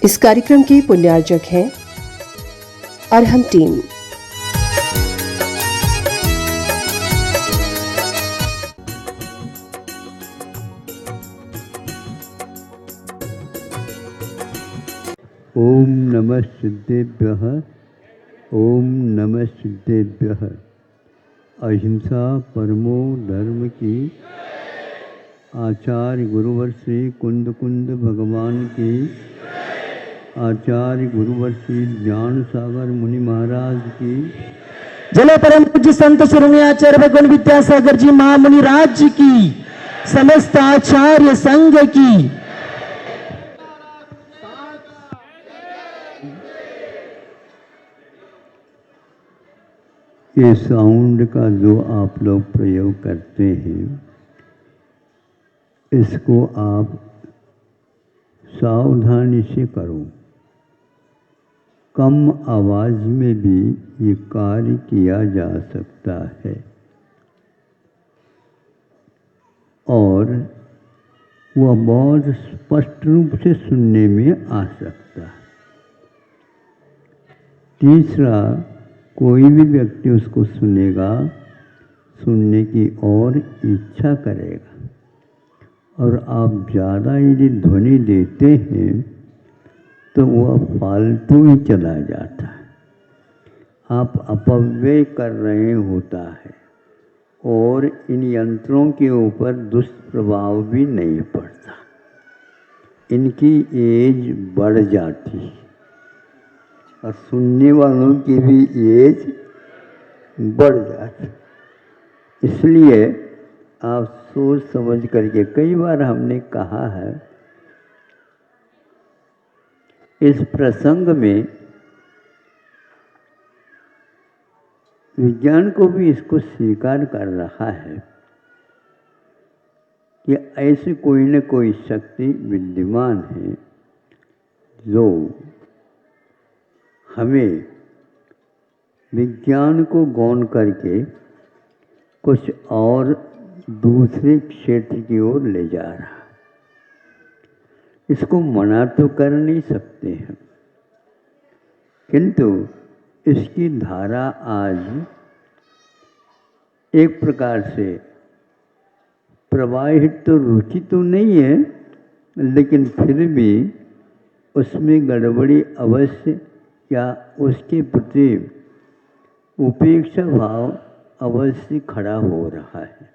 इस कार्यक्रम के पुण्यार्जक हैं अरहम टीम। ओम नमः सिद्धेभ्यः। ओम नमः सिद्धेभ्यः। अहिंसा परमो धर्म की। आचार्य गुरुवर श्री कुंद कुंद भगवान की। आचार्य गुरुवर श्री ज्ञान सागर मुनि महाराज की। जले परम पूज्य संत शिरोमणि आचार्य भगवान विद्यासागर जी महामुनि राज की। समस्त आचार्य संघ की। ये साउंड का जो आप लोग प्रयोग करते हैं, इसको आप सावधानी से करो। कम आवाज में भी ये कार्य किया जा सकता है और वह बहुत स्पष्ट रूप से सुनने में आ सकता है। तीसरा, कोई भी व्यक्ति उसको सुनेगा, सुनने की और इच्छा करेगा। और आप ज़्यादा यदि ध्वनि देते हैं तो वह फालतू ही चला जाता है, आप अपव्यय कर रहे होता है और इन यंत्रों के ऊपर दुष्प्रभाव भी नहीं पड़ता। इनकी एज बढ़ जाती है और सुनने वालों की भी एज बढ़ जाती। इसलिए आप सोच समझ करके, कई बार हमने कहा है इस प्रसंग में, विज्ञान को भी इसको स्वीकार कर रहा है कि ऐसे कोई न कोई शक्ति विद्यमान है जो हमें विज्ञान को गौण करके कुछ और दूसरे क्षेत्र की ओर ले जा रहा है। इसको मना तो कर नहीं सकते हैं, किंतु इसकी धारा आज एक प्रकार से प्रवाहित तो रुचि तो नहीं है, लेकिन फिर भी उसमें गड़बड़ी अवश्य या उसके प्रति उपेक्षा भाव अवश्य खड़ा हो रहा है।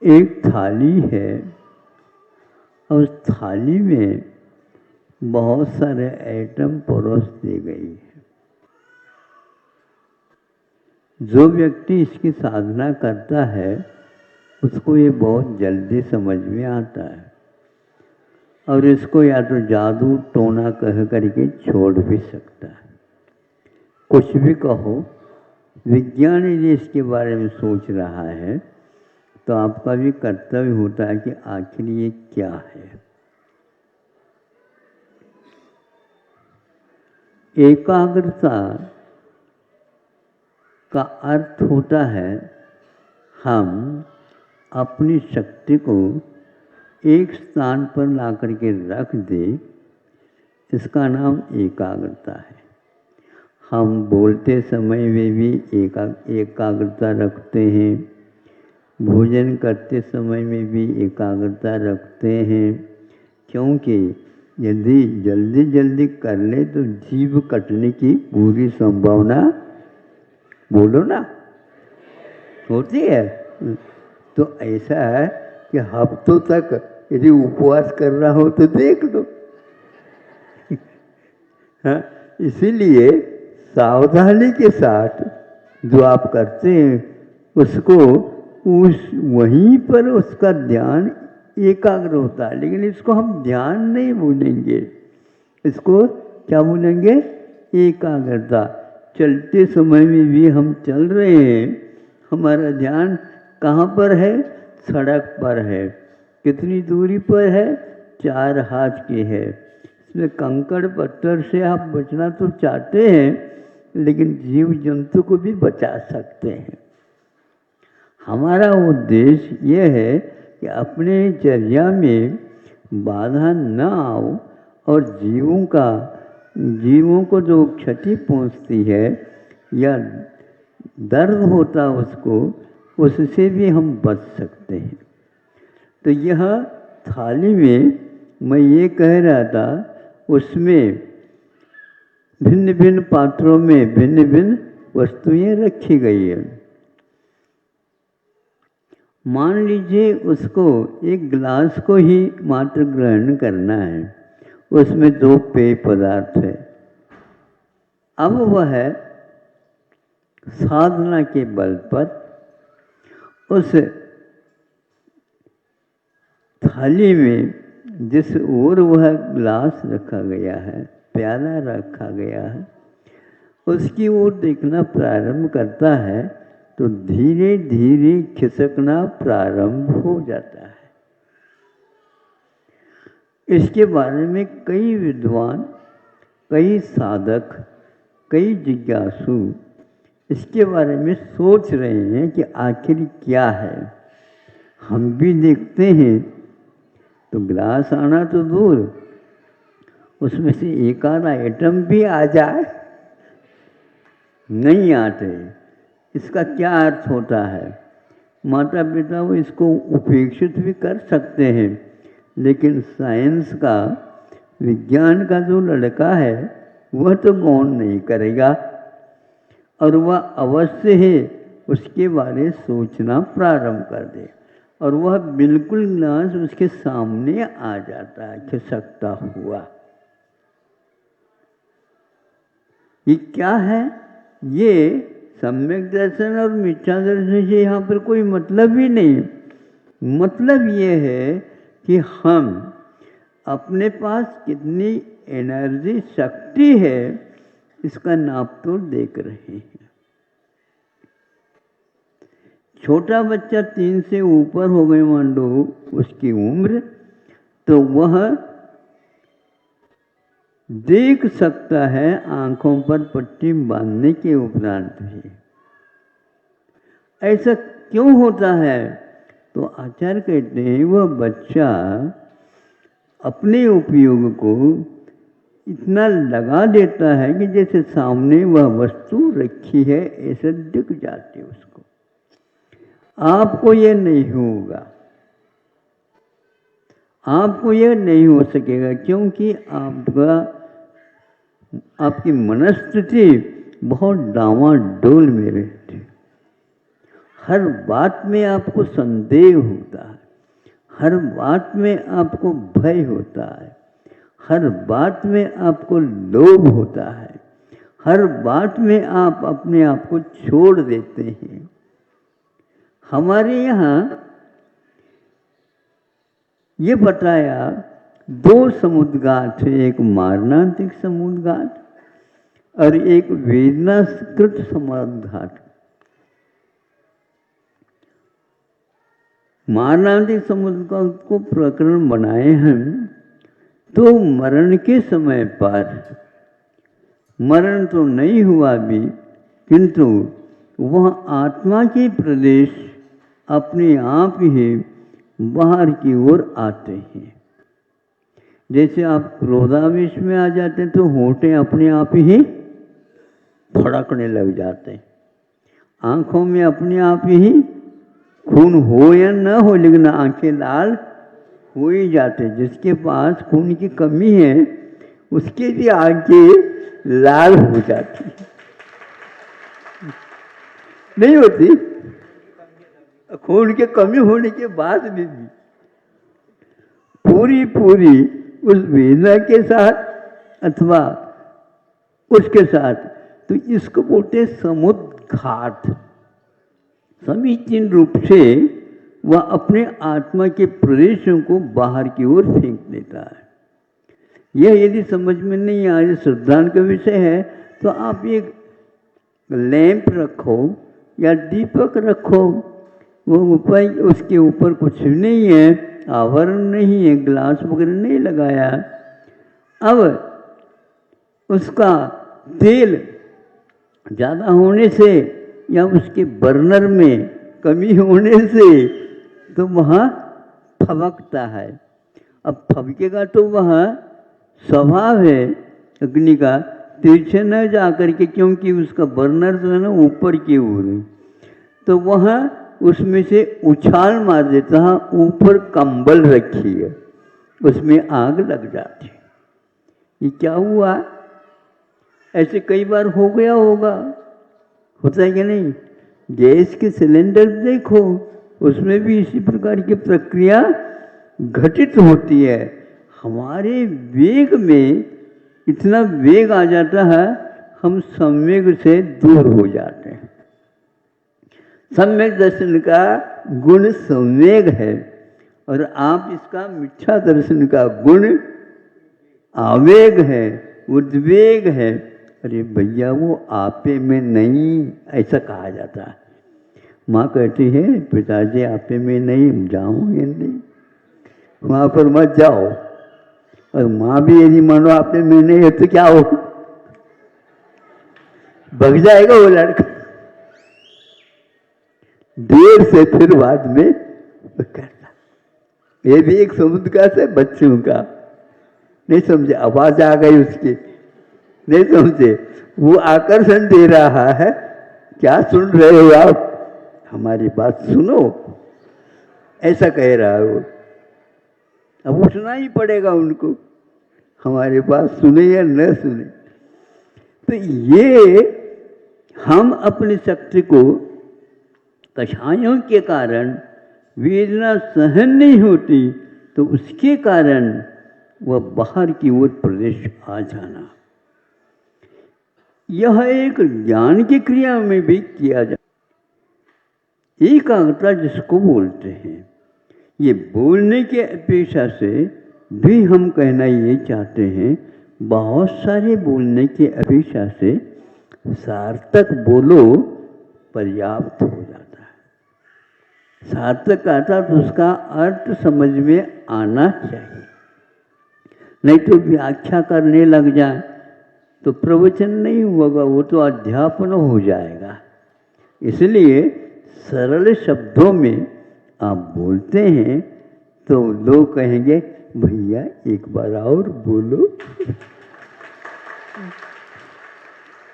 एक थाली है और उस थाली में बहुत सारे आइटम परोस दी गई है। जो व्यक्ति इसकी साधना करता है उसको ये बहुत जल्दी समझ में आता है और इसको या तो जादू टोना कह करके छोड़ भी सकता है। कुछ भी कहो, विज्ञान यदि इसके बारे में सोच रहा है तो आपका भी कर्तव्य होता है कि आखिर ये क्या है। एकाग्रता का अर्थ होता है हम अपनी शक्ति को एक स्थान पर ला करके रख दे, इसका नाम एकाग्रता है। हम बोलते समय में भी एकाग्रता रखते हैं, भोजन करते समय में भी एकाग्रता रखते हैं, क्योंकि यदि जल्दी जल्दी कर ले तो जीभ कटने की पूरी संभावना, बोलो ना, होती है। तो ऐसा है कि हफ्तों तक यदि उपवास कर रहा हो तो देख लो। हाँ, इसीलिए सावधानी के साथ जो आप करते हैं उसको वहीं पर उसका ध्यान एकाग्र होता है। लेकिन इसको हम ध्यान नहीं बोलेंगे, इसको क्या बोलेंगे? एकाग्रता। चलते समय में भी हम चल रहे हैं, हमारा ध्यान कहाँ पर है? सड़क पर है। कितनी दूरी पर है? 4 हाथ की है। इसमें कंकड़ पत्थर से आप बचना तो चाहते हैं, लेकिन जीव जंतु को भी बचा सकते हैं। हमारा उद्देश्य ये है कि अपने चर्या में बाधा न आओ और जीवों को जो क्षति पहुंचती है या दर्द होता उसको, उससे भी हम बच सकते हैं। तो यह थाली में मैं ये कह रहा था, उसमें भिन्न भिन्न पात्रों में भिन्न भिन्न वस्तुएं रखी गई है। मान लीजिए उसको एक गिलास को ही मात्र ग्रहण करना है, उसमें 2 पेय पदार्थ है। अब वह साधना के बल पर उस थाली में जिस ओर वह गिलास रखा गया है, प्याला रखा गया है, उसकी ओर देखना प्रारंभ करता है तो धीरे धीरे खिसकना प्रारंभ हो जाता है। इसके बारे में कई विद्वान, कई साधक, कई जिज्ञासु इसके बारे में सोच रहे हैं कि आखिर क्या है। हम भी देखते हैं तो गिलास आना तो दूर, उसमें से एक आधा आइटम भी आ जाए, नहीं आते। इसका क्या अर्थ होता है? माता पिता वो इसको उपेक्षित भी कर सकते हैं, लेकिन साइंस का, विज्ञान का जो लड़का है वह तो गौण नहीं करेगा और वह अवश्य ही उसके बारे सोचना प्रारंभ कर दे और वह बिल्कुल गिलास उसके सामने आ जाता है खिसकता हुआ। ये क्या है? ये सम्यक दर्शन और मिथ्या दर्शन से यहाँ पर कोई मतलब ही नहीं। मतलब ये है कि हम अपने पास कितनी एनर्जी, शक्ति है, इसका नाप तो देख रहे हैं। छोटा बच्चा 3 से ऊपर हो गए मान लो उसकी उम्र, तो वह देख सकता है आंखों पर पट्टी बांधने के उपरांत भी। ऐसा क्यों होता है? तो आचार्य कहते हैं वह बच्चा अपने उपयोग को इतना लगा देता है कि जैसे सामने वह वस्तु रखी है ऐसे दिख जाती है उसको। आपको यह नहीं होगा, आपको यह नहीं हो सकेगा, क्योंकि आपकी मनस्थिति बहुत डामाडोल में रहती है। हर बात में आपको संदेह होता है, हर बात में आपको भय होता है, हर बात में आपको लोभ होता है, हर बात में आप अपने आप को छोड़ देते हैं। हमारे यहाँ ये बताया 2 समुद्र घाट है, एक मारणांतिक समुद्र घाट और एक वेदनाकृत समुद्र घाट। मारणांतिक समुद्र घाट को प्रकरण बनाए हैं तो मरण के समय पर, मरण तो नहीं हुआ भी, किंतु वह आत्मा के प्रदेश अपने आप ही बाहर की ओर आते हैं। जैसे आप क्रोधावेश में आ जाते हैं तो होंठे अपने आप ही फड़कने लग जाते हैं, आंखों में अपने आप ही खून हो या न हो लेकिन आंखें लाल हो ही जाते। जिसके पास खून की कमी है उसके भी आंखें लाल हो जाती, नहीं होती? खून की कमी होने के बाद भी पूरी उस वेदना के साथ अथवा उसके साथ, तो इसको बोलते समुद्र घाट। समीचीन रूप से वह अपने आत्मा के प्रदेशों को बाहर की ओर फेंक देता है। यह यदि समझ में नहीं आए, श्रद्धान का विषय है, तो आप एक लैंप रखो या दीपक रखो, वो ऊपर, उसके ऊपर कुछ नहीं है, आवरण नहीं है, ग्लास वगैरह नहीं लगाया। अब उसका तेल ज़्यादा होने से या उसके बर्नर में कमी होने से तो वहाँ फबकता है। अब फबकेगा तो वह स्वभाव है अग्नि का तिरछे न जा करके, क्योंकि उसका बर्नर जो है ना ऊपर की ओर है, तो वह उसमें से उछाल मार देता है। ऊपर कंबल रखी है, उसमें आग लग जाती है। ये क्या हुआ? ऐसे कई बार हो गया होगा, होता है कि नहीं? गैस के सिलेंडर देखो, उसमें भी इसी प्रकार की प्रक्रिया घटित होती है। हमारे वेग में इतना वेग आ जाता है, हम संवेग से दूर हो जाते हैं। सम्यक दर्शन का गुण संवेग है, और आप इसका मिथ्या दर्शन का गुण आवेग है, उद्वेग है। अरे भैया वो आपे में नहीं, ऐसा कहा जाता है। माँ कहती है पिताजी आपे में नहीं, जाऊँगे नहीं, वहाँ पर मत जाओ। और माँ भी यदि मानो आपे में नहीं है तो क्या हो, भग जाएगा वो लड़का। देर से फिर बाद में करता। ये भी एक समुद्र का से बच्चों का, नहीं समझे? आवाज आ गई उसकी, नहीं समझे? वो आकर्षण दे रहा है। क्या सुन रहे हो आप? हमारी बात सुनो, ऐसा कह रहा है वो। अब उठना ही पड़ेगा उनको, हमारी बात सुने या न सुने। तो ये हम अपनी शक्ति को कषायों के कारण वेदना सहन नहीं होती, तो उसके कारण वह बाहर की ओर प्रवेश आ जाना, यह एक ज्ञान की क्रिया में भी किया जाता। एकाग्रता जिसको बोलते हैं, ये बोलने की अपेक्षा से भी हम कहना ये चाहते हैं, बहुत सारे बोलने की अपेक्षा से सार्थक बोलो पर्याप्त हो जाता है। सार्थक आता तो उसका अर्थ समझ में आना चाहिए, नहीं तो व्याख्या करने लग जाए तो प्रवचन नहीं होगा, वो तो अध्यापन हो जाएगा। इसलिए सरल शब्दों में आप बोलते हैं तो लोग कहेंगे भैया एक बार और बोलो,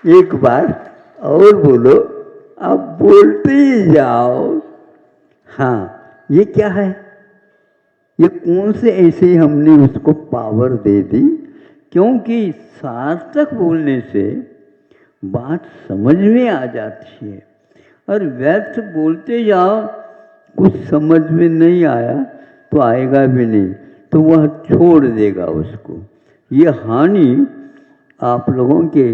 एक बार और बोलो, आप बोलते ही जाओ। हाँ, ये क्या है? ये कौन से ऐसे हमने उसको पावर दे दी? क्योंकि सार्थक बोलने से बात समझ में आ जाती है, और व्यर्थ बोलते जाओ, कुछ समझ में नहीं आया तो आएगा भी नहीं, तो वह छोड़ देगा उसको। ये हानि आप लोगों के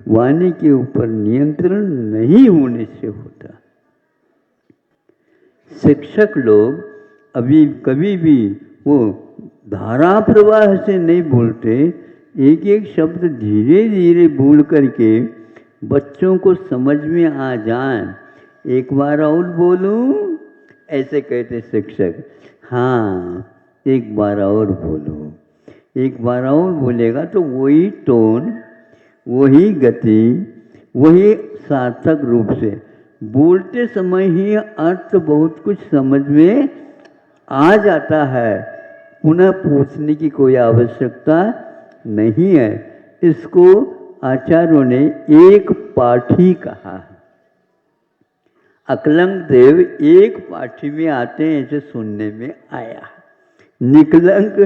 वाणी के ऊपर नियंत्रण नहीं होने से होता। शिक्षक लोग अभी कभी भी वो धारा प्रवाह से नहीं बोलते, एक एक शब्द धीरे धीरे बोल करके बच्चों को समझ में आ जाए। एक बार और बोलूं, ऐसे कहते शिक्षक। हाँ, एक बार और बोलो। एक बार और बोलेगा तो वही टोन, वही गति, वही सार्थक रूप से बोलते समय ही अर्थ बहुत कुछ समझ में आ जाता है। पुनः पूछने की कोई आवश्यकता नहीं है। इसको आचार्यों ने एक पाठी कहा है। अकलंक देव एक पाठी में आते हैं, ऐसे सुनने में आया। निकलंक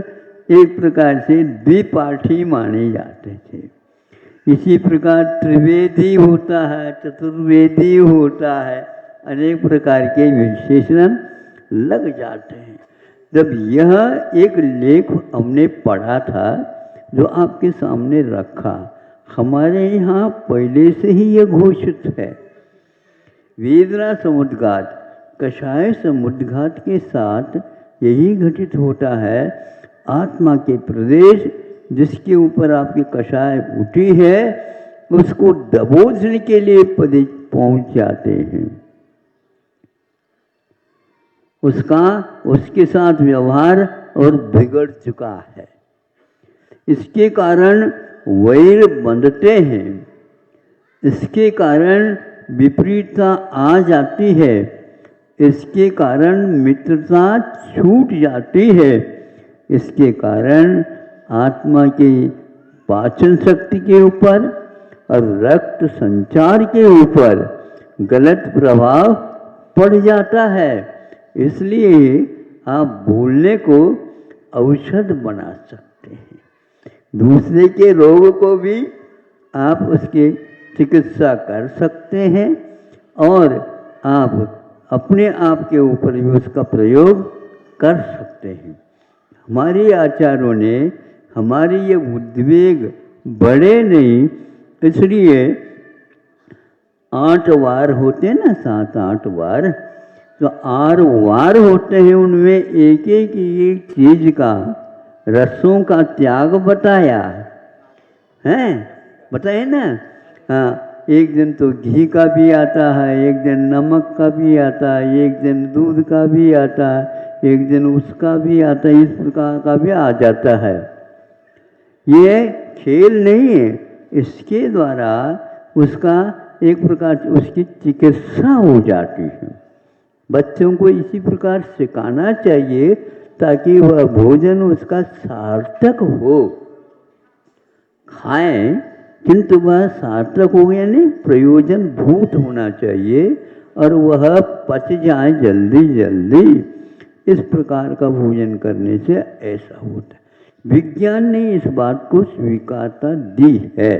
एक प्रकार से द्विपाठी माने जाते थे। इसी प्रकार त्रिवेदी होता है, चतुर्वेदी होता है, अनेक प्रकार के विशेषण लग जाते हैं। जब यह एक लेख हमने पढ़ा था, जो आपके सामने रखा, हमारे यहाँ पहले से ही यह घोषित है। वेदना समुद्घात, कषाय समुद्घात के साथ यही घटित होता है। आत्मा के प्रदेश जिसके ऊपर आपकी कषाय उठी है, उसको दबोचने के लिए पहुंच जाते हैं। उसके साथ व्यवहार और बिगड़ चुका है। इसके कारण वैर बंधते हैं, इसके कारण विपरीतता आ जाती है, इसके कारण मित्रता छूट जाती है। इसके कारण आत्मा की पाचन शक्ति के ऊपर और रक्त संचार के ऊपर गलत प्रभाव पड़ जाता है। इसलिए आप बोलने को औषध बना सकते हैं। दूसरे के रोग को भी आप उसकी चिकित्सा कर सकते हैं और आप अपने आप के ऊपर भी उसका प्रयोग कर सकते हैं। हमारे आचार्यों ने हमारी ये उद्वेग बढ़े नहीं, इसलिए 8 वार होते हैं ना, 7-8 वार, तो 8 वार होते हैं। उनमें एक एक चीज का, रसों का त्याग बताया है, बताए ना। हाँ, एक दिन तो घी का भी आता है, एक दिन नमक का भी आता है, एक दिन दूध का भी आता है, एक दिन उसका भी आता है, इस प्रकार का भी आ जाता है। ये खेल नहीं है, इसके द्वारा उसका एक प्रकार से उसकी चिकित्सा हो जाती है। बच्चों को इसी प्रकार सिखाना चाहिए ताकि वह भोजन उसका सार्थक हो। खाएं किंतु वह सार्थक हो गया नहीं, प्रयोजन भूत होना चाहिए और वह पच जाए जल्दी जल्दी। इस प्रकार का भोजन करने से ऐसा होता है। विज्ञान ने इस बात को स्वीकारता दी है।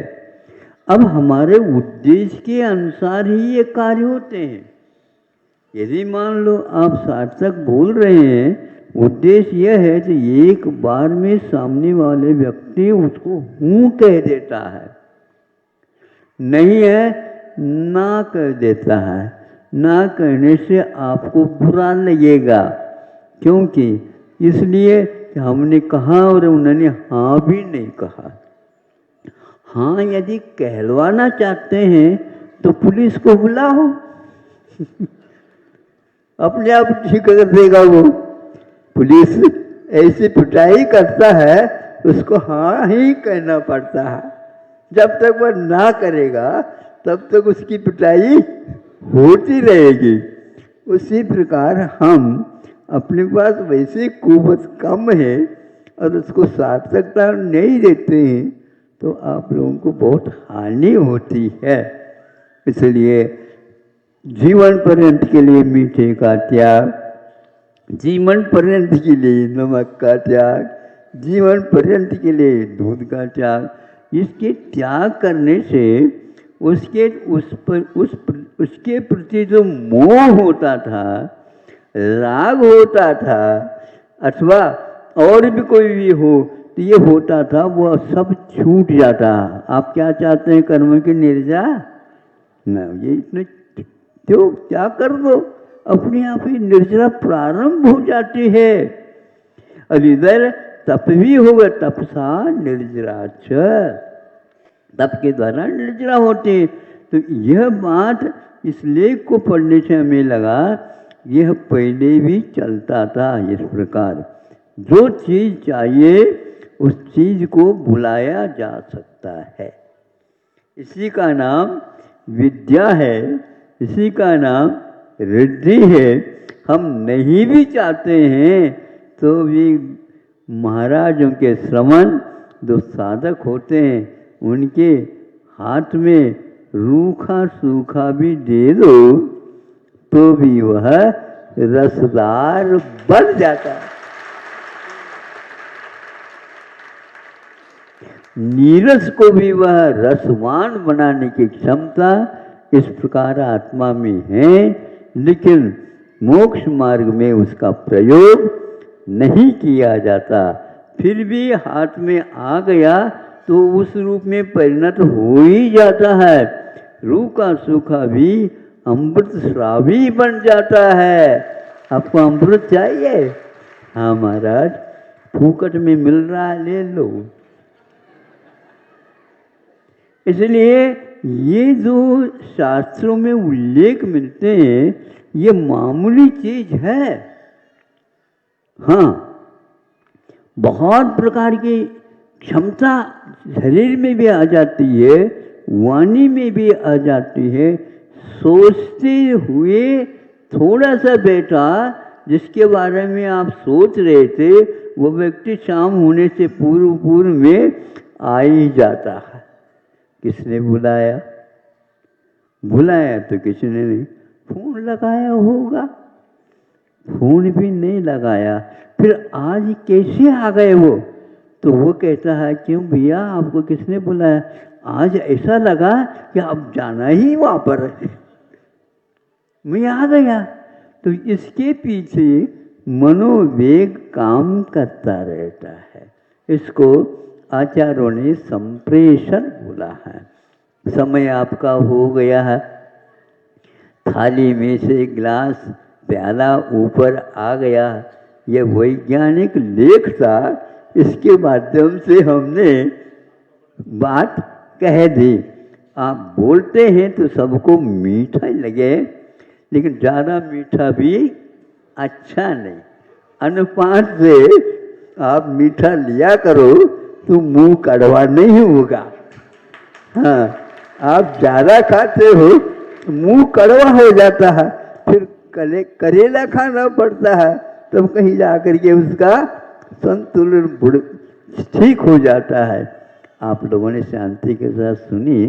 अब हमारे उद्देश्य के अनुसार ही ये कार्य होते हैं। यदि मान लो आप सार्थक बोल रहे हैं, उद्देश्य यह है कि एक बार में सामने वाले व्यक्ति उसको हूँ कह देता है, नहीं है ना कह देता है। ना कहने से आपको बुरा लगेगा, क्योंकि इसलिए कि हमने कहा और उन्होंने हाँ भी नहीं कहा। हाँ यदि कहलवाना चाहते हैं तो पुलिस को बुलाओ अपने आप ठीक कर देगा वो। पुलिस ऐसी पिटाई करता है, उसको हाँ ही कहना पड़ता है। जब तक वह ना करेगा तब तक उसकी पिटाई होती रहेगी। उसी प्रकार हम अपने पास वैसे कुवत कम है और उसको सार्थकता नहीं देते हैं तो आप लोगों को बहुत हानि होती है। इसलिए जीवन पर्यंत के लिए मीठे का त्याग, जीवन पर्यंत के लिए नमक का त्याग, जीवन पर्यंत के लिए दूध का त्याग, इसके त्याग करने से उसके प्रति जो मोह होता था, राग होता था, अथवा और भी कोई भी हो तो ये होता था, वो सब छूट जाता। आप क्या चाहते हैं? कर्म की निर्जा ना, ये इतने क्यों क्या कर दो, अपने आप ही निर्जरा प्रारंभ हो जाती है। अब इधर तप भी होगा, तपसा निर्जराच, तप के द्वारा निर्जरा होते। तो यह बात इस लेख को पढ़ने से हमें लगा, यह पहले भी चलता था इस प्रकार। जो चीज़ चाहिए उस चीज़ को बुलाया जा सकता है। इसी का नाम विद्या है, इसी का नाम रिद्धि है। हम नहीं भी चाहते हैं तो भी महाराजों के श्रवण जो साधक होते हैं उनके हाथ में रूखा सूखा भी दे दो तो भी वह रसदार बन जाता है। नीरस को भी वह रसवान बनाने की क्षमता इस प्रकार आत्मा में है, लेकिन मोक्ष मार्ग में उसका प्रयोग नहीं किया जाता। फिर भी हाथ में आ गया तो उस रूप में परिणत हो ही जाता है। रूखा सूखा भी अमृत श्रावी बन जाता है। आपको अमृत चाहिए? हाँ महाराज, फूकट में मिल रहा है, ले लो। इसलिए ये जो शास्त्रों में उल्लेख मिलते हैं ये मामूली चीज है। हाँ, बहुत प्रकार की क्षमता शरीर में भी आ जाती है, वाणी में भी आ जाती है। सोचते हुए थोड़ा सा बेटा जिसके बारे में आप सोच रहे थे वो व्यक्ति शाम होने से पूर्व पूर्व में आ ही जाता है। किसने बुलाया? बुलाया तो किसी ने नहीं, फोन लगाया होगा, फोन भी नहीं लगाया, फिर आज कैसे आ गए वो? तो वो कहता है क्यों भैया आपको किसने बुलाया? आज ऐसा लगा कि अब जाना ही वहाँ पर है, मैं आ गया। तो इसके पीछे मनोवेग काम करता रहता है। इसको आचार्यों ने संप्रेषण बोला है। समय आपका हो गया है, थाली में से गिलास प्याला ऊपर आ गया। यह वैज्ञानिक लेख था, इसके माध्यम से हमने बात कह दी। आप बोलते हैं तो सबको मीठा लगे, लेकिन ज़्यादा मीठा भी अच्छा नहीं। अनुपात से आप मीठा लिया करो तो मुंह कड़वा नहीं होगा। हाँ, आप ज़्यादा खाते हो मुंह कड़वा हो जाता है, फिर करेला खाना पड़ता है, तब कहीं जा कर के उसका संतुलन ठीक हो जाता है। आप लोगों ने शांति के साथ सुनी।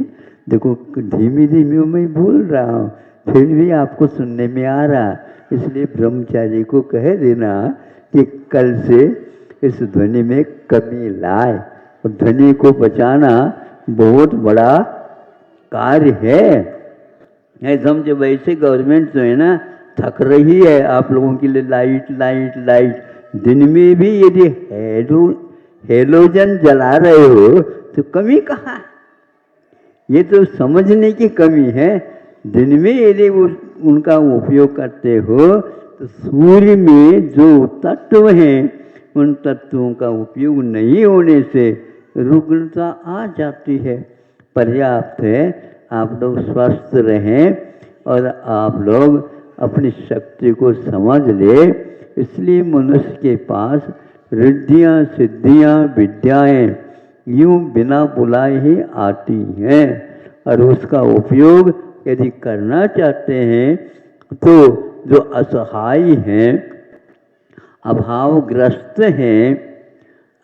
देखो धीमी धीमी मैं बोल रहा हूँ, फिर भी आपको सुनने में आ रहा, इसलिए ब्रह्मचारी को कह देना कि कल से इस ध्वनि में कमी लाए। और ध्वनि को बचाना बहुत बड़ा कार्य है। समझो वैसे गवर्नमेंट जो है ना थक रही है आप लोगों के लिए, लाइट लाइट लाइट। दिन में भी यदि हेलोजन जला रहे हो तो कमी कहाँ है? ये तो समझने की कमी है। दिन में यदि उनका उपयोग करते हो तो सूर्य में जो तत्व हैं उन तत्वों का उपयोग नहीं होने से रुग्णता आ जाती है। पर्याप्त है आप लोग स्वस्थ रहें और आप लोग अपनी शक्ति को समझ ले। इसलिए मनुष्य के पास रिद्धियाँ सिद्धियाँ विद्याएं यूं बिना बुलाए ही आती हैं, और उसका उपयोग यदि करना चाहते हैं तो जो असहाय हैं, अभावग्रस्त हैं,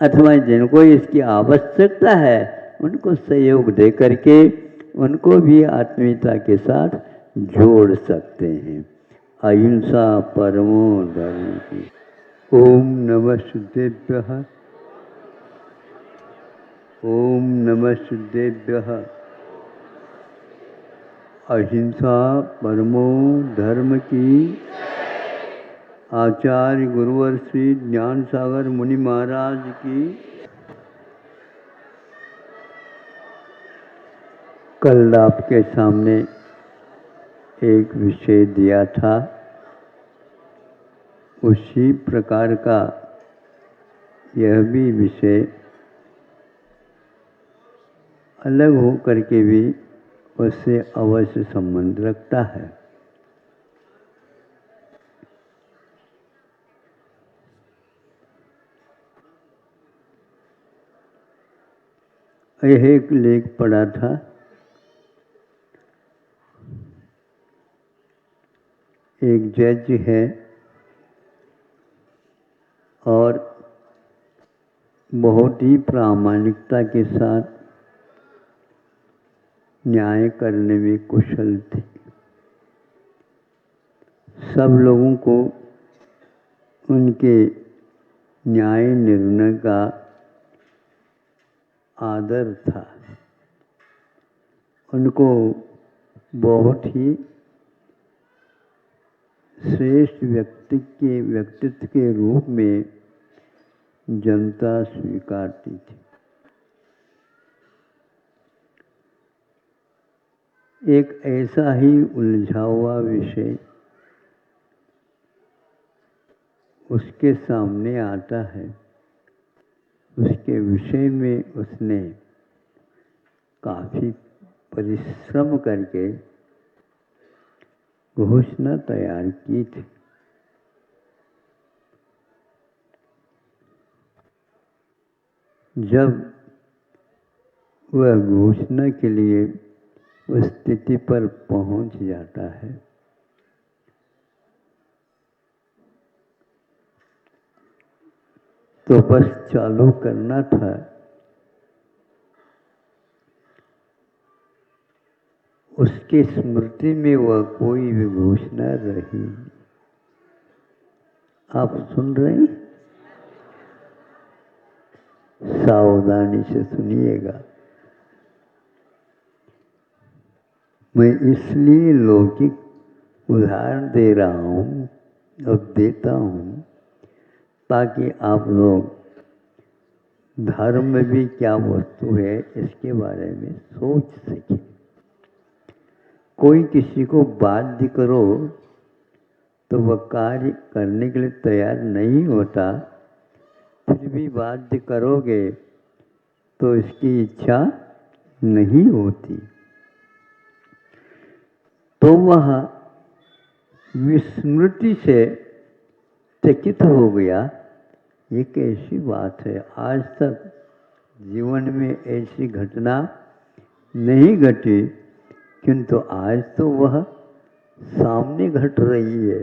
अथवा जिनको इसकी आवश्यकता है उनको सहयोग दे करके उनको भी आत्मीयता के साथ जोड़ सकते हैं। अहिंसा परमो धर्म की। ओम नमः शुद्धेभ्यः। ओम नमः शुद्धेभ्यः। अहिंसा परमो धर्म की। आचार्य गुरुवर श्री ज्ञान सागर मुनि महाराज की। कल आपके सामने एक विषय दिया था, उसी प्रकार का यह भी विषय अलग हो करके भी उससे अवश्य संबंध रखता है। यह एक लेख पढ़ा था, एक जज है और बहुत ही प्रामाणिकता के साथ न्याय करने में कुशल थे। सब लोगों को उनके न्याय निर्णय का आदर था। उनको बहुत ही श्रेष्ठ व्यक्तित्व के रूप में जनता स्वीकारती थी। एक ऐसा ही उलझा हुआ विषय उसके सामने आता है। उसके विषय में उसने काफ़ी परिश्रम करके घोषणा तैयार की थी। जब वह घोषणा के लिए उस स्थिति पर पहुंच जाता है तो बस चालू करना था। उसकी स्मृति में वह कोई भी घोषणा रही। आप सुन रहे हैं? सावधानी से सुनिएगा। मैं इसलिए लौकिक उदाहरण दे रहा हूँ और देता हूँ ताकि आप लोग धर्म में भी क्या वस्तु है इसके बारे में सोच सकें। कोई किसी को बाध्य करो तो वह कार्य करने के लिए तैयार नहीं होता, फिर भी बाध्य करोगे तो इसकी इच्छा नहीं होती, तो वह विस्मृति से चकित हो गया। ये कैसी बात है, आज तक जीवन में ऐसी घटना नहीं घटी, किंतु आज तो वह सामने घट रही है।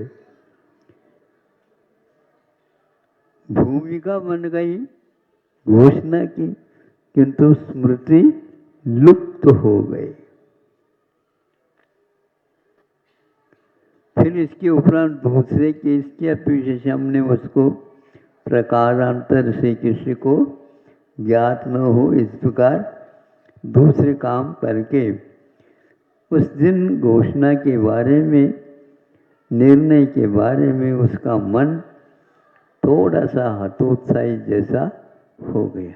भूमिका बन गई, घोषणा की, किंतु स्मृति लुप्त हो गई। फिर इसके उपरांत दूसरे केस के पीछे से हमने उसको प्रकारांतर से किसी को ज्ञात न हो इस प्रकार दूसरे काम करके उस दिन घोषणा के बारे में, निर्णय के बारे में उसका मन थोड़ा सा हतोत्साहित जैसा हो गया।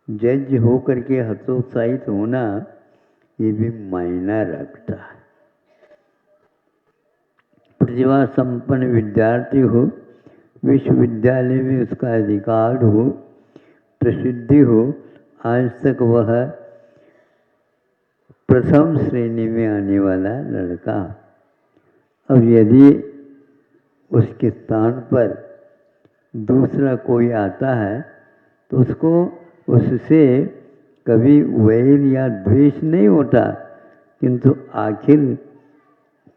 जज होकर के हतोत्साहित होना ये भी मायना रखता है। प्रतिभा संपन्न विद्यार्थी हो, विश्वविद्यालय में उसका अधिकार हो, प्रसिद्धि हो, आज तक वह प्रथम श्रेणी में आने वाला लड़का, अब यदि उसके स्थान पर दूसरा कोई आता है तो उसको उससे कभी वैर या द्वेष नहीं होता, किंतु आखिर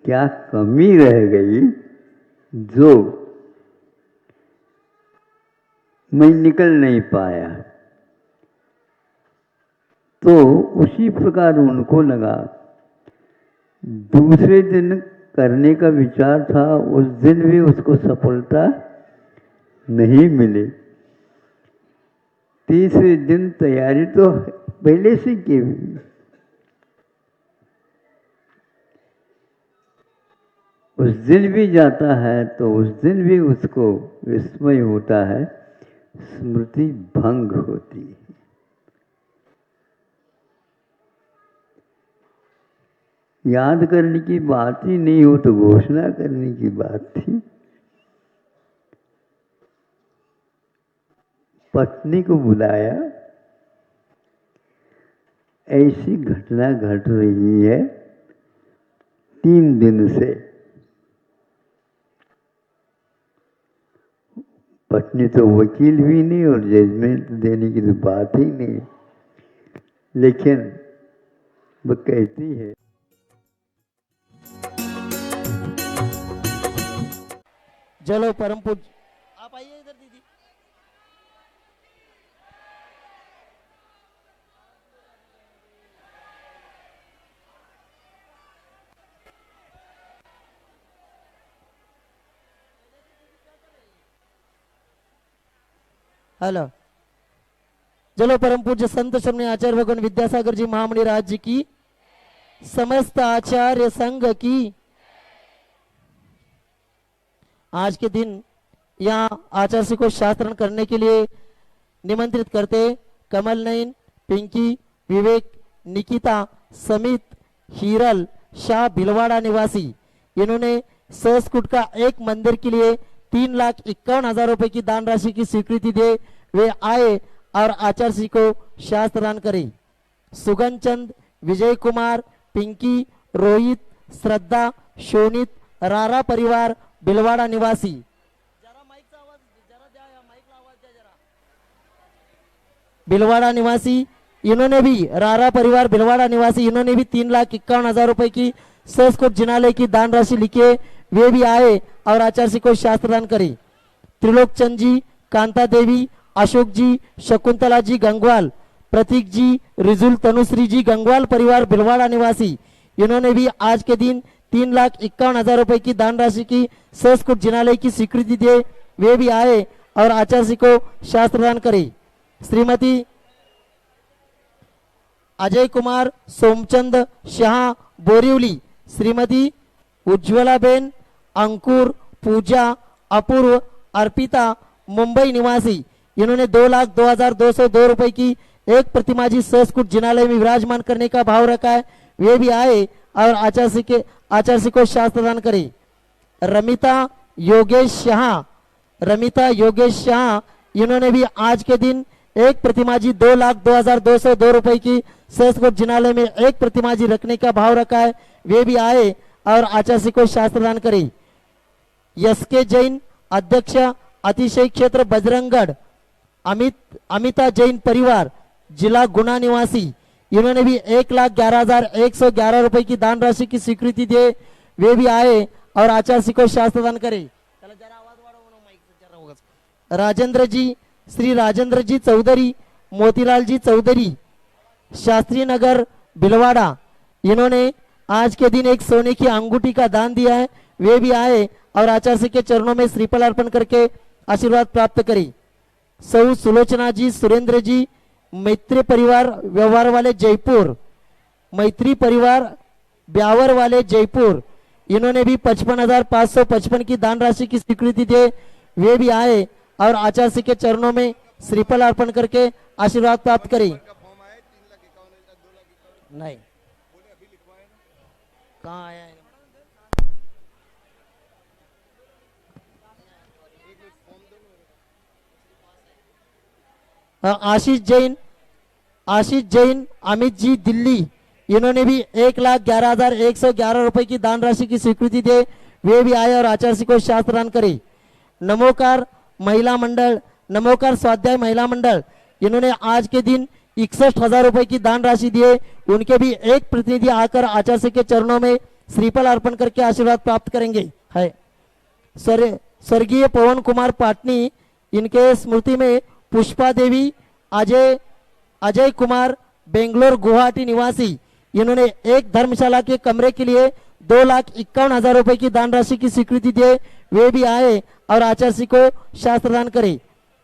क्या कमी रह गई जो मैं निकल नहीं पाया। तो उसी प्रकार उनको लगा दूसरे दिन करने का विचार था, उस दिन भी उसको सफलता नहीं मिली। तीसरे दिन तैयारी तो पहले से की हुई, उस दिन भी जाता है तो उस दिन भी उसको विस्मय होता है, स्मृति भंग होती है। याद करने की बात ही नहीं हो तो घोषणा करने की बात थी। पत्नी को बुलाया, ऐसी घटना घट रही है 3 दिन से। पत्नी तो वकील भी नहीं और जजमेंट देने की तो बात ही नहीं, लेकिन वो कहती है चलो परम पूज्य आप आइए इधर दीदी। हेलो, चलो परम पूज्य संत श्रमणीय आचार्य भगवान विद्यासागर जी महामुनि राज जी की, समस्त आचार्य संघ की। आज के दिन यहाँ आचार्य को शास्त्रण करने के लिए निमंत्रित करते कमल नयन, पिंकी, विवेक, निकिता, समित, हीरल शाह भिलवाड़ा निवासी। इन्होंने संस्कृत का एक मंदिर के लिए 3,51,000 रुपए की दान राशि की स्वीकृति दे वे आए और आचार्य को शास्त्रदान करे। सुगन चंद, विजय कुमार, पिंकी, रोहित, श्रद्धा, शोनित, रारा परिवार भिलवाड़ा निवासी। भिलवाड़ा निवासी इन्होंने भी, रारा परिवार भिलवाड़ा निवासी, इन्होंने भी 3,51,000 रुपए की संस्कृत जिनालय की दान राशि लिखे वे भी आए और आचार्य को शास्त्रदान करे। त्रिलोक चंद जी, कांता देवी, अशोक जी, शकुंतला जी गंगवाल, प्रतीक जी, रिजुल तनुश्री जी गंगवाल परिवार भिलवाड़ा निवासी, इन्होंने भी आज के दिन 3,51,000 रुपए की दान राशि की संस्कृत जिनालय की स्वीकृति दिए, वे भी आए और आचार्य जी को शास्त्र दान करे। श्रीमती अजय कुमार सोमचंद शाह बोरिवली, श्रीमती उज्ज्वला बेन, अंकुर, पूजा, अपूर्व, अर्पिता मुंबई निवासी, इन्होंने 2,02,202 रुपए की एक प्रतिमा जी संस्कृत जिनालय में विराजमान करने का भाव रखा है, वे भी आए और आचार्य जी को शास्त्र दान करे। रमिता योगेश शाह, इन्होंने भी आज के दिन एक प्रतिमा जी 2,02,202 रुपए की संस्कृत जिनालय में एक प्रतिमा जी रखने का भाव रखा है, वे भी आए और आचार्य जी को शास्त्र दान करे। एसके जैन अध्यक्ष अतिशय क्षेत्र बजरंगगढ़, अमिता जैन परिवार जिला गुना निवासी, इन्होंने भी 1,11,111 रुपए की दान राशि की स्वीकृति दिए, वे भी आए और आचार्य जी को शास्त्र दान करे। राजेंद्र जी, श्री राजेंद्र जी चौधरी, मोतीलाल जी चौधरी, शास्त्री नगर भिलवाड़ा, इन्होंने आज के दिन एक सोने की अंगूठी का दान दिया है, वे भी आए और आचार्य के चरणों में श्रीफल अर्पण करके आशीर्वाद प्राप्त करी। सौ सुलोचना जी, सुरेंद्र जी, मैत्री परिवार व्यवहार वाले जयपुर, मैत्री परिवार ब्यावर वाले जयपुर, इन्होंने भी 55,555 की दान राशि की स्वीकृति दे, वे भी आए और आचार्य के चरणों में श्रीफल अर्पण करके आशीर्वाद प्राप्त करी। नहीं कहाँ आया है? आशीष जैन अमित जी दिल्ली, इन्होंने भी 1,11,111 रुपए की दान राशि की स्वीकृति दे, वे भी आए और आचार्य को शास्त्र दान करे। नमोकार स्वाध्याय महिला मंडल, इन्होंने आज के दिन 61,000 रुपए की दान राशि दिए, उनके भी एक प्रतिनिधि आकर आचार्य के चरणों में श्रीफल अर्पण करके आशीर्वाद प्राप्त करेंगे। है स्वर्गीय पवन कुमार पाटनी, इनके स्मृति में पुष्पा देवी, अजय कुमार बेंगलोर गुवाहाटी निवासी, इन्होंने एक धर्मशाला के कमरे के लिए 2,51,000 रुपए की दान राशि की स्वीकृति दिए, वे भी आए और आचार्य को शास्त्र दान करे।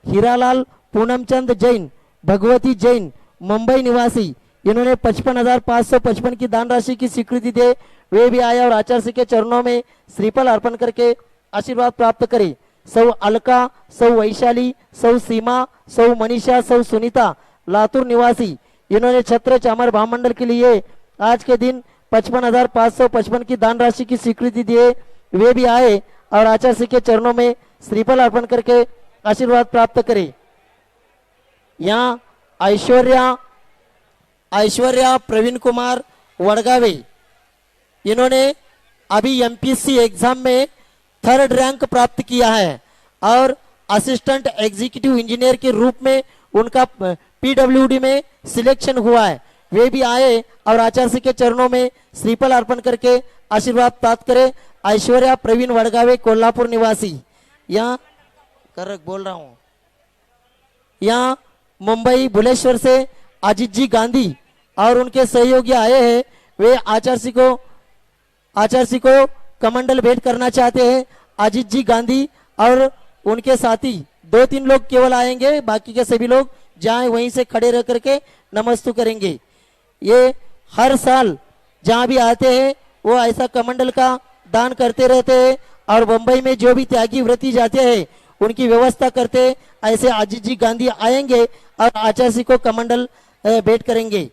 हीरालाल पूनमचंद जैन, भगवती जैन मुंबई निवासी, इन्होंने 55,555 की दान राशि की स्वीकृति दे, वे भी आए और आचार्य के चरणों में श्रीफल अर्पण करके आशीर्वाद प्राप्त करे। सौ अलका, सौ वैशाली, सौ सीमा, सौ मनीषा, सौ सुनीता लातूर निवासी, इन्होंने छत्र चामर महामंडल के लिए आज के दिन 55,555 की दान राशि की स्वीकृति दिए, वे भी आए और आचार्य के चरणों में श्रीफल अर्पण करके आशीर्वाद प्राप्त करे। यहाँ ऐश्वर्या प्रवीण कुमार वडगावे, इन्होंने अभी एमपीएससी एग्जाम में 3rd रैंक प्राप्त किया है और असिस्टेंट एग्जीक्यूटिव इंजीनियर के रूप में उनका पीडब्ल्यूडी में सिलेक्शन हुआ है, वे भी आए और आचार्य के चरणों में श्रीफल अर्पण करके आशीर्वाद प्राप्त करे। ऐश्वर्या प्रवीण वडगावे कोल्हापुर निवासी, यहाँ करेक्ट बोल रहा हूँ, यहाँ मुंबई भुलेश्वर से अजीत जी गांधी और उनके सहयोगी आए हैं, वे आचार्य को कमंडल भेंट करना चाहते हैं। अजीत जी गांधी और उनके साथी 2-3 लोग केवल आएंगे, बाकी के सभी लोग जहाँ वहीं से खड़े रह करके नमस्तु करेंगे। ये हर साल जहाँ भी आते हैं वो ऐसा कमंडल का दान करते रहते हैं और मुंबई में जो भी त्यागी व्रती जाते हैं उनकी व्यवस्था करते हैं। ऐसे अजीत जी गांधी आएंगे और आचार्य को कमंडल भेंट करेंगे।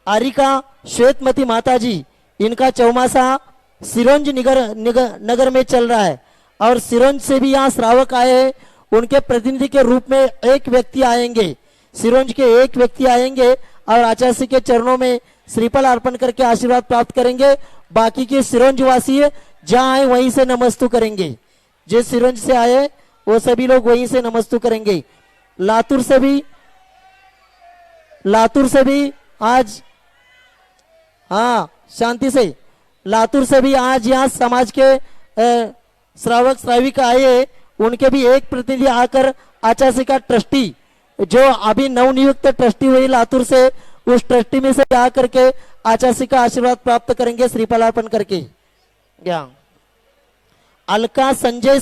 आरिका श्वेतमती माता जी, इनका चौमासा सिरोंज नगर में चल रहा है और सिरोंज से भी यहाँ श्रावक आए हैं, उनके प्रतिनिधि के रूप में एक व्यक्ति आएंगे, सिरोंज के एक व्यक्ति आएंगे और आचार्य के चरणों में श्रीफल अर्पण करके आशीर्वाद प्राप्त करेंगे। बाकी के सिरोंज वासी जहाँ आए वहीं से नमस्तु करेंगे, जो सिरोंज से आए वो सभी लोग वहीं से नमस्तु करेंगे। लातूर से भी आज, हाँ शांति से, लातूर से भी आज यहाँ समाज के श्रावक श्राविका आए, उनके भी एक प्रतिनिधि आकर आचार्य का ट्रस्टी जो अभी नवनियुक्त ट्रस्टी हुई लातूर से, उस ट्रस्टी में से आकर के आचार्य का आशीर्वाद प्राप्त करेंगे श्रीफल अर्पण करके। या अलका संजय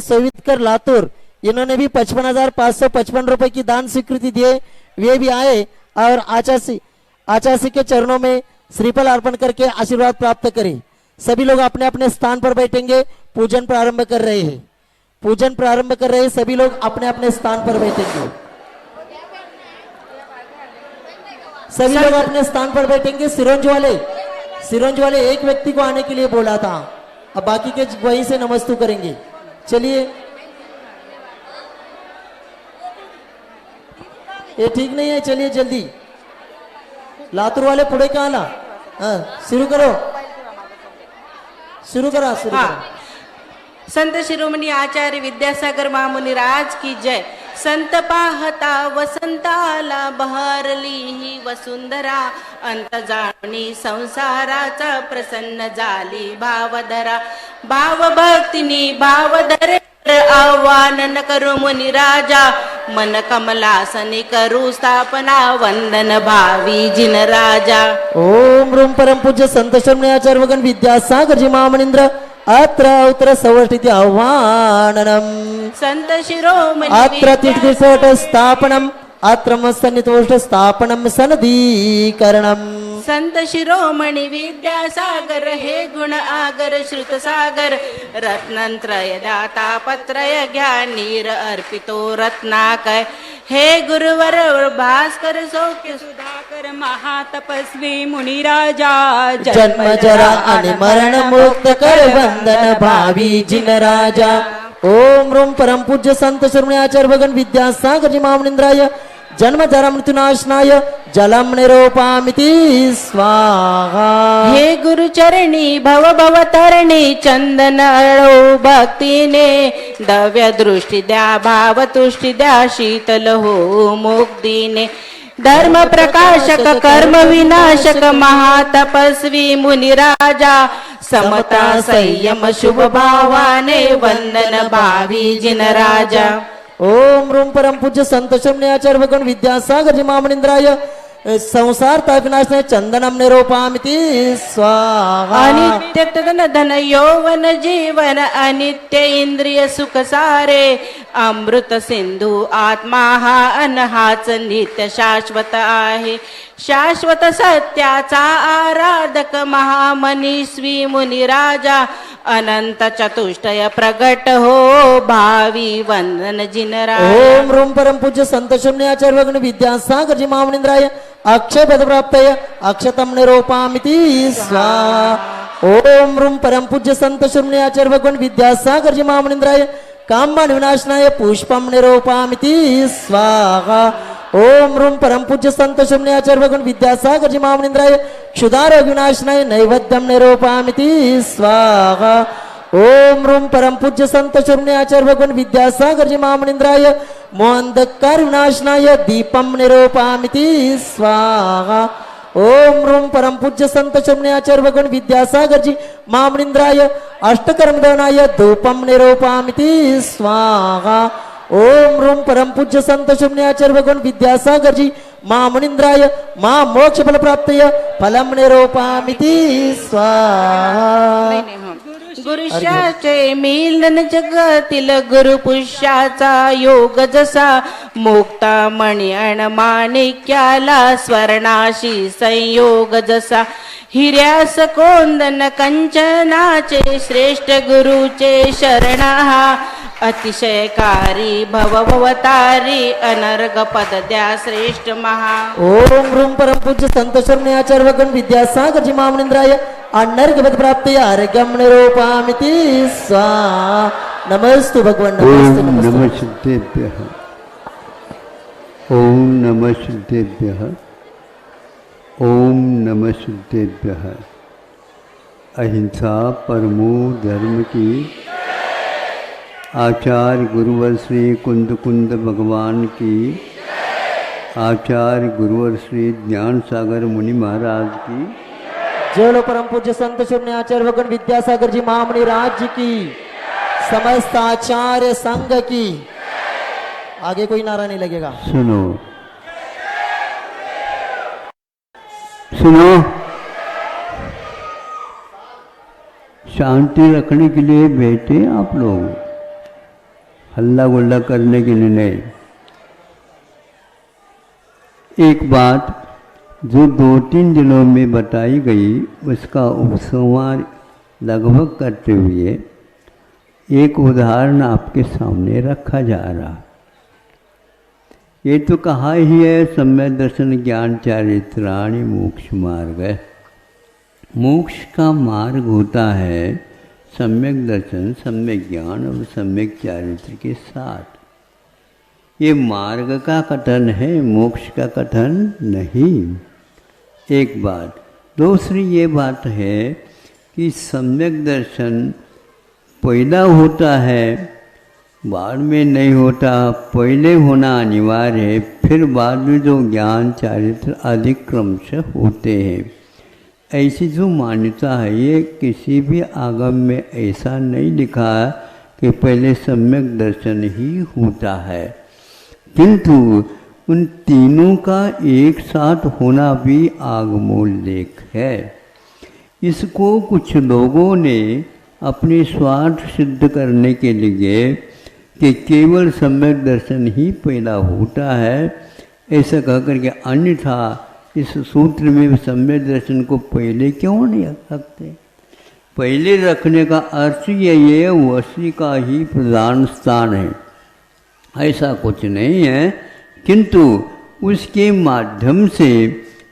सोवितकर लातूर, इन्होंने भी 55,555 रुपए की दान स्वीकृति दिए, वे भी आए और आचार्य के चरणों में श्रीफल अर्पण करके आशीर्वाद प्राप्त करें। सभी लोग अपने अपने स्थान पर बैठेंगे, पूजन प्रारंभ कर रहे हैं, सभी लोग अपने अपने स्थान पर बैठेंगे, सभी लोग अपने स्थान पर बैठेंगे। सिरोंज वाले एक व्यक्ति को आने के लिए बोला था, अब बाकी के वहीं से नमस्तु करेंगे। चलिए, ये ठीक नहीं है, चलिए जल्दी। लातूर वाले पुढे का आला, शुरू करो। संत शिरोमणी आचार्य विद्यासागर महामुनी राज की जय। संत पाहता वसंताला बहरली ही वसुंधरा, अंत जाणी संसाराचा प्रसन्न झाली भावधरा। भावभक्तिनी भावधरे आव्हान न करू मुनी राजा, मन कमलासनी करू स्थापना वंदन भावी जिन राजा। ओम रूम परम पूज्य संत शिरोमणी आचार्य भगवान विद्यासागर जी महामनिंद्र अत्र उत्तर सवर्षिति आह्वाननम। संत शिरोमणी अत्र तीर्थोट स्थापनम अत्र मस्तनितोष्ट स्थापनम सनदीकरणम। संत शिरोमणी विद्यासागर हे गुण आगर श्रुत सागर, रत्नत्रय दाता पत्रय ज्ञानीर अर्पितो रत्नाकय। हे गुरुवर भास्कर सौख्य सुधाकर महातपस्वी मुनिराजा, जन्म जरा आणि मरण मुक्त कर वंदन भावी जिन राजा। ओम रूम परम पूज्य संत शिरोमणी आचार्य भगवान विद्यासागर जी महामनिंद्राय जन्म जरा मृत्युनाशनाय जलम निरोपामिति स्वाहा। हे गुरुचरणी भव भव तरणी चंदन अळो भक्तीने, दव्य दृष्टी द्या भाव तुष्टी द्या शीतल हो मुक्तीने। धर्म प्रकाशक कर्म विनाशक महातपस्वी मुनिराजा, समता संयम शुभ भावाने वंदन भावी जिन राजा। ओम रूम परम पूज्य संत शिरोमणी आचार्य भगवान विद्यासागर जी महामनिंद्राय संसार तापनाशने चंदनम निरोपामिति स्वाहा। अनित्य तदन धन यौवन जीवन अनित्य इंद्रिय सुख सारे, अमृत सिंधू आत्मा हा अन हाच नित्य शाश्वत आहे। शाश्वत सत्याचा आराधक महामनीस्वी मुनिराजा, अनंत चतुष्टय प्रगट हो भावी वंदन जिन राजा। ओम रूम परम पूज्य संत शिरोमणी आचार्य भगवान विद्यासागर जी महामनिंद्राय अक्षय पद प्राप्तय अक्षतम निरोपामिति स्वाहा। ओम रूम परम पूज्य संत शिरोमणी आचार्य भगवान विद्यासागर जी महामनिंद्राय कामबाण विनाशनाय पुष्पम निरोपामिति स्वाहा। ओम रूम परम पूज्य संत शिरोमणी आचार्य भगवान विद्यासागर जी महामनिंद्राय क्षुधार विनाशनाय नैवेद्यम निरोपामिति स्वाहा। ओम रूम परम पूज्य संत शिरोमणी आचार्य भगवान विद्यासागर जी महामनिंद्राय मोहंधकार विनाशनाय दीपम निरोपामिति स्वाहा। ओम रूम परम पूज्य संत शिरोमणी आचार्य भगवान विद्यासागर जी महामनिंद्राय अष्टकर्मदानाय धूपम निरोपामिति स्वाहा। ओम रूम परम पूज्य संत शिरोमणी आचार्य भगवान विद्यासागर जी महामनिंद्राय मा मोक्ष फल प्राप्तय फलम निरोपामिति स्वाहा। गुरुशाचे मिलन जगातील गुरुपुष्याचा योग जसा, मुक्ता मणी अण माणिक्याला स्वर्णाशी संयोग जसा। हिऱ्यास कोंदन कंचनाचे श्रेष्ठ गुरुचे शरणा, अतिशयकारी भवभवतारी अनर्घ पद द्या श्रेष्ठ महा। ओम रूम परम पूज्य संत शिरोमणी आचार्य भगवान विद्यासागर जी महामनिंद्राय अनर्घ पद प्राप्तय अर्घ्यम निरोपामिति स्वाहा। नमस्तु भगवान ओम नमस्ते नमः सिद्धेभ्यः। ओम नमः सिद्धेभ्यः। ओम नमः सिद्धेभ्यः। अहिंसा परमो धर्म की। आचार्य गुरुवर श्री कुंद कुंद भगवान की। आचार्य गुरुवर श्री ज्ञान सागर मुनि महाराज की। जय लो परम पूज्य संत शिरोमणी आचार्य भगवान विद्यासागर जी महामुनि राज जी की। समस्त आचार्य संघ की। आगे कोई नारा नहीं लगेगा। सुनो सुनो, शांति रखने के लिए बैठे आप लोग, हल्ला गुल्ला करने के लिए नहीं। एक बात जो 2-3 दिनों में बताई गई उसका उपसंहार लगभग करते हुए एक उदाहरण आपके सामने रखा जा रहा। ये तो कहा ही है, सम्यक दर्शन ज्ञान चारित्राणि मोक्ष मार्ग है। मोक्ष का मार्ग होता है सम्यक दर्शन, सम्यक ज्ञान और सम्यक चारित्र के साथ। ये मार्ग का कथन है, मोक्ष का कथन नहीं। एक बात। दूसरी ये बात है कि सम्यक दर्शन पहला होता है, बाद में नहीं होता। पहले होना अनिवार्य है, फिर बाद में जो ज्ञान चारित्र आदि क्रमशः होते हैं। ऐसी जो मान्यता है, ये किसी भी आगम में ऐसा नहीं लिखा कि पहले सम्यक दर्शन ही होता है, किंतु उन तीनों का एक साथ होना भी आगमोल्लेख है। इसको कुछ लोगों ने अपने स्वार्थ सिद्ध करने के लिए कि केवल सम्यक दर्शन ही पहला होता है ऐसा कहकर के, अन्यथा इस सूत्र में सम्यक दर्शन को पहले क्यों नहीं रख सकते। पहले रखने का अर्थ यही है, वसी का ही प्रधान स्थान है, ऐसा कुछ नहीं है। किंतु उसके माध्यम से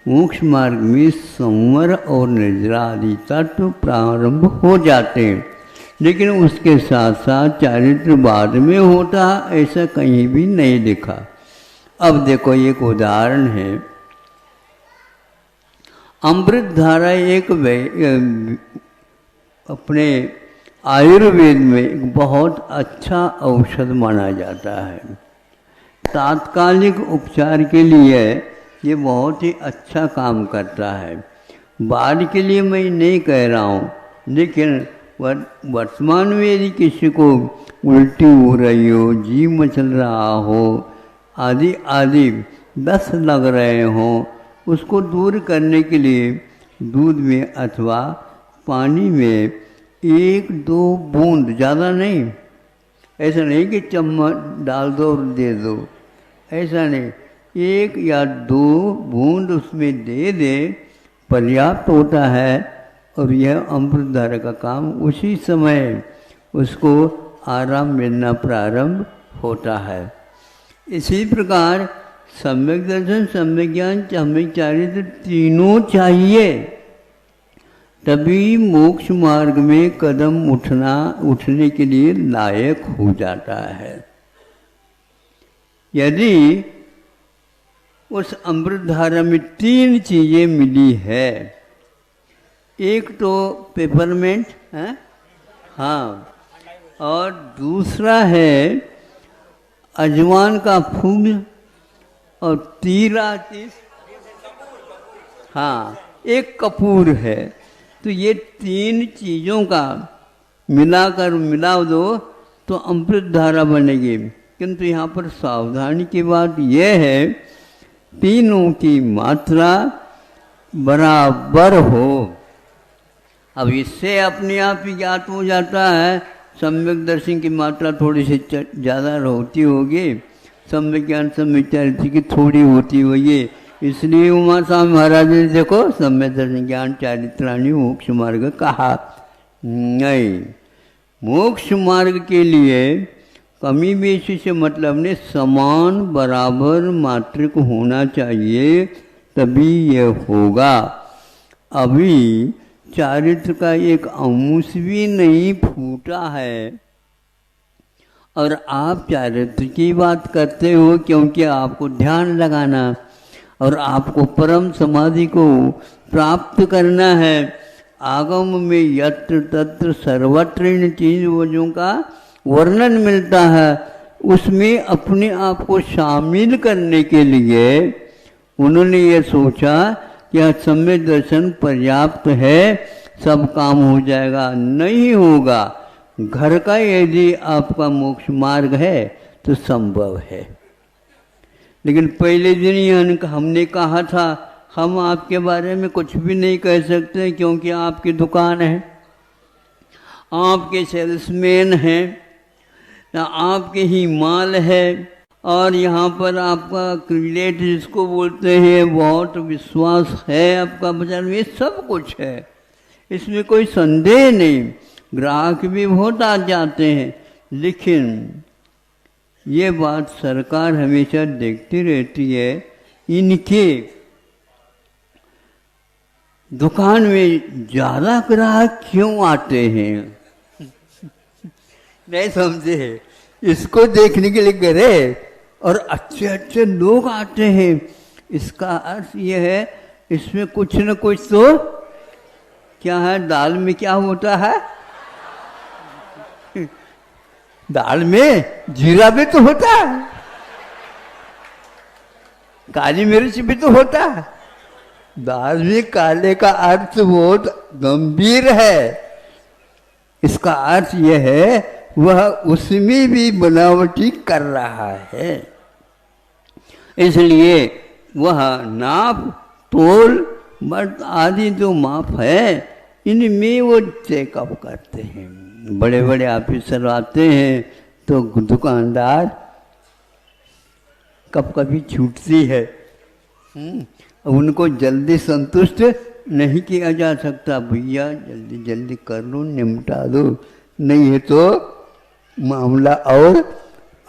मोक्ष मार्ग में संवर और निर्जरा आदि तत्व प्रारंभ हो जाते हैं, लेकिन उसके साथ साथ चारित्र बाद में होता, ऐसा कहीं भी नहीं लिखा। अब देखो एक उदाहरण है, अमृत धारा एक अपने आयुर्वेद में एक बहुत अच्छा औषध माना जाता है। तात्कालिक उपचार के लिए ये बहुत ही अच्छा काम करता है। बाद के लिए मैं नहीं कह रहा हूँ, लेकिन वर्तमान में यदि किसी को उल्टी हो रही हो, जी मचल रहा हो, आदि आदि दस्त लग रहे हों, उसको दूर करने के लिए दूध में अथवा पानी में 1-2 बूंद, ज़्यादा नहीं, ऐसा नहीं कि चम्मच डाल दो और दे दो, ऐसा नहीं, 1 या 2 बूंद उसमें दे दे, पर्याप्त होता है। और यह अमृत धारा का काम उसी समय उसको आराम मिलना प्रारंभ होता है। इसी प्रकार सम्यक दर्शन, सम्यक ज्ञान, सम्यक चारित्र तीनों चाहिए, तभी मोक्ष मार्ग में कदम उठने के लिए लायक हो जाता है। यदि उस अमृत धारा में 3 चीजें मिली है, एक तो पेपरमेंट है, हाँ, और दूसरा है अजवान का फूल, और तीसरा हाँ एक कपूर है। तो ये 3 चीज़ों का मिला दो तो अमृत धारा बनेगी। किंतु यहाँ पर सावधानी की बात यह है, तीनों की मात्रा बराबर हो। अब इससे अपने आप ही ज्ञात हो जाता है, सम्यक दर्शन की मात्रा थोड़ी सी ज़्यादा होती होगी, सम्यक ज्ञान सम्यक चारित्र की थोड़ी होती होगी। इसलिए उमा स्वामी महाराज ने देखो सम्यक दर्शन ज्ञान चारित्राणि मोक्ष मार्ग कहा। नहीं, मोक्ष मार्ग के लिए कमी बेशी से मतलब ने समान बराबर मात्रिक होना चाहिए, तभी यह होगा। अभी चारित्र का एक अंश भी नहीं फूटा है और आप चारित्र की बात करते हो, क्योंकि आपको ध्यान लगाना और आपको परम समाधि को प्राप्त करना है। आगम में यत्र तत्र सर्वत्र इन चीज़ों का वर्णन मिलता है, उसमें अपने आप को शामिल करने के लिए उन्होंने ये सोचा कि सम्यक दर्शन पर्याप्त है, सब काम हो जाएगा। नहीं होगा। घर का यदि आपका मोक्ष मार्ग है तो संभव है। लेकिन पहले दिन हमने कहा था हम आपके बारे में कुछ भी नहीं कह सकते क्योंकि आपकी दुकान है, आपके सेल्समैन हैं, ना आपके ही माल है, और यहाँ पर आपका क्रेडिट जिसको बोलते हैं बहुत विश्वास है आपका बाजार में, ये सब कुछ है, इसमें कोई संदेह नहीं। ग्राहक भी बहुत आ जाते हैं, लेकिन ये बात सरकार हमेशा देखती रहती है, इनके दुकान में ज़्यादा ग्राहक क्यों आते हैं। नहीं समझे, इसको देखने के लिए गए और अच्छे अच्छे लोग आते हैं, इसका अर्थ ये है इसमें कुछ न कुछ तो क्या है, दाल में क्या होता है, दाल में जीरा भी तो होता है, काली मिर्च भी तो होता है। दाल में काले का अर्थ बहुत गंभीर है, इसका अर्थ यह है वह उसमें भी बनावटी कर रहा है, इसलिए वह नाप तोल बर्त आदि जो माप है इनमें वो चेकअप करते हैं। बड़े बड़े ऑफिसर आते हैं तो दुकानदार कभी छूटती है, उनको जल्दी संतुष्ट नहीं किया जा सकता, भैया जल्दी जल्दी कर लो निपटा दो, नहीं है तो मामला और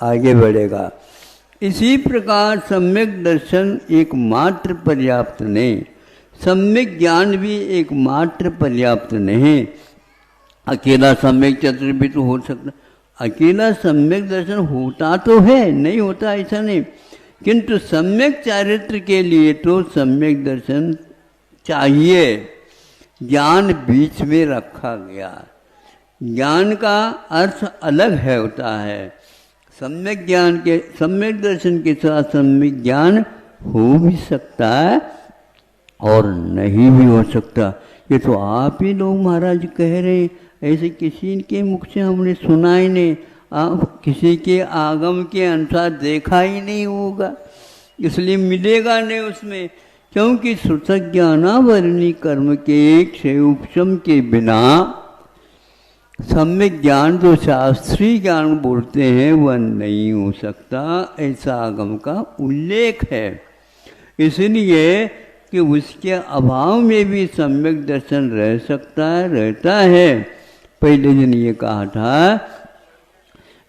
आगे बढ़ेगा। इसी प्रकार सम्यक दर्शन एकमात्र पर्याप्त नहीं, सम्यक ज्ञान भी एकमात्र पर्याप्त नहीं। अकेला सम्यक चतुर्थ भी तो हो सकता, अकेला सम्यक दर्शन होता तो है, नहीं होता ऐसा नहीं, किंतु सम्यक चारित्र के लिए तो सम्यक दर्शन चाहिए। ज्ञान बीच में रखा गया, ज्ञान का अर्थ अलग है होता है। सम्यक ज्ञान के सम्यक दर्शन के साथ सम्यक ज्ञान हो भी सकता है और नहीं भी हो सकता। ये तो आप ही लोग महाराज कह रहे हैं, ऐसे किसी के मुख से हमने सुना ही नहीं, आप किसी के आगम के अनुसार देखा ही नहीं होगा, इसलिए मिलेगा नहीं उसमें, क्योंकि श्रुतज्ञानावरणी कर्म के क्षय उपशम के बिना सम्यक ज्ञान जो शास्त्रीय ज्ञान बोलते हैं वह नहीं हो सकता, ऐसा आगम का उल्लेख है। इसलिए कि उसके अभाव में भी सम्यक दर्शन रह सकता है, रहता है। पहले दिन ये कहा था